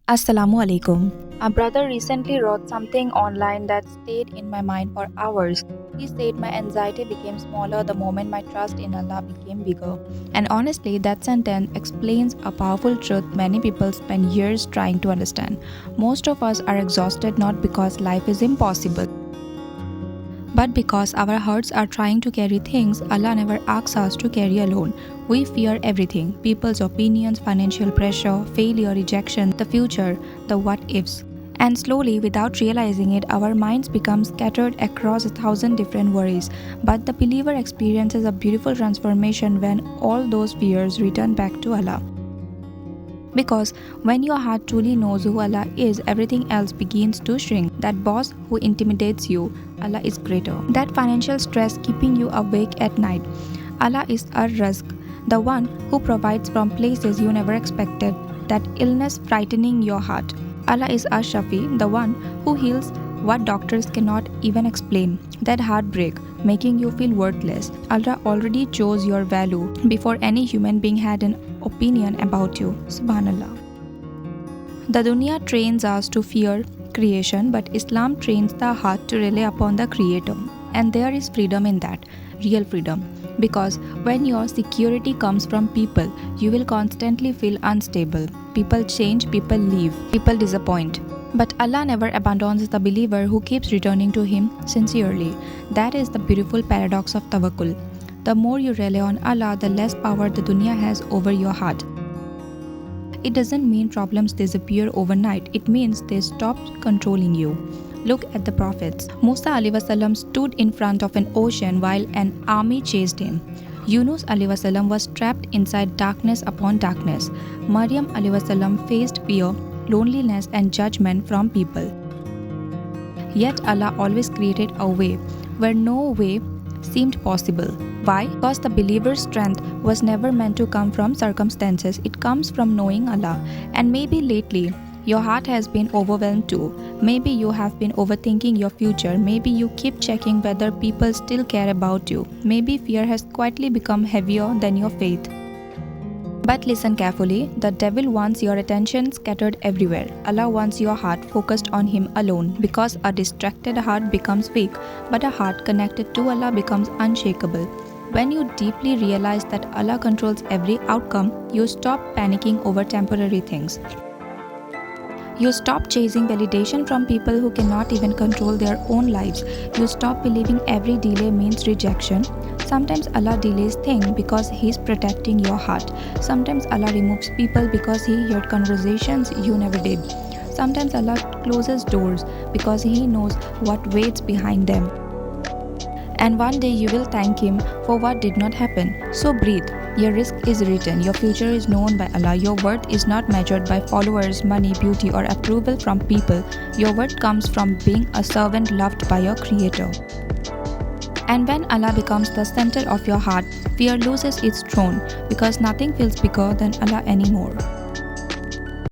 Assalamu alaikum. A brother recently wrote something online that stayed in my mind for hours. He said my anxiety became smaller the moment my trust in Allah became bigger. And honestly, that sentence explains a powerful truth many people spend years trying to understand. Most of us are exhausted not because life is impossible, but because our hearts are trying to carry things Allah never asks us to carry alone. We fear everything: people's opinions, financial pressure, failure, rejection, the future, the what ifs. And slowly, without realizing it, our minds become scattered across 1,000 different worries. But the believer experiences a beautiful transformation when all those fears return back to Allah. Because when your heart truly knows who Allah is, everything else begins to shrink. That boss who intimidates you, Allah is greater. That financial stress keeping you awake at night, Allah is Ar-Razzaq, the one who provides from places you never expected. That illness frightening your heart, Allah is Ash-Shafi, the one who heals what doctors cannot even explain. That heartbreak making you feel worthless, Allah already chose your value before any human being had an opinion about you. Subhanallah. The dunya trains us to fear creation, but Islam trains the heart to rely upon the Creator. And there is freedom in that, real freedom. Because when your security comes from people, you will constantly feel unstable. People change, people leave, people disappoint. But Allah never abandons the believer who keeps returning to Him sincerely. That is the beautiful paradox of Tawakkul. The more you rely on Allah, the less power the dunya has over your heart. It doesn't mean problems disappear overnight. It means they stop controlling you. Look at the prophets. Musa alayhi wasallam stood in front of an ocean while an army chased him. Yunus alayhi wasallam was trapped inside darkness upon darkness. Maryam alayhi wasallam faced fear, loneliness and judgment from people. Yet Allah always created a way where no way seemed possible. Why? Because the believer's strength was never meant to come from circumstances. It comes from knowing Allah. And maybe lately, your heart has been overwhelmed too. Maybe you have been overthinking your future. Maybe you keep checking whether people still care about you. Maybe fear has quietly become heavier than your faith. But listen carefully, the devil wants your attention scattered everywhere. Allah wants your heart focused on Him alone, because a distracted heart becomes weak, but a heart connected to Allah becomes unshakable. When you deeply realize that Allah controls every outcome, you stop panicking over temporary things. You stop chasing validation from people who cannot even control their own lives. You stop believing every delay means rejection. Sometimes Allah delays things because He's protecting your heart. Sometimes Allah removes people because He heard conversations you never did. Sometimes Allah closes doors because He knows what waits behind them. And one day you will thank Him for what did not happen. So breathe. Your risk is written. Your future is known by Allah. Your worth is not measured by followers, money, beauty or approval from people. Your worth comes from being a servant loved by your Creator. And when Allah becomes the center of your heart, fear loses its throne, because nothing feels bigger than Allah anymore.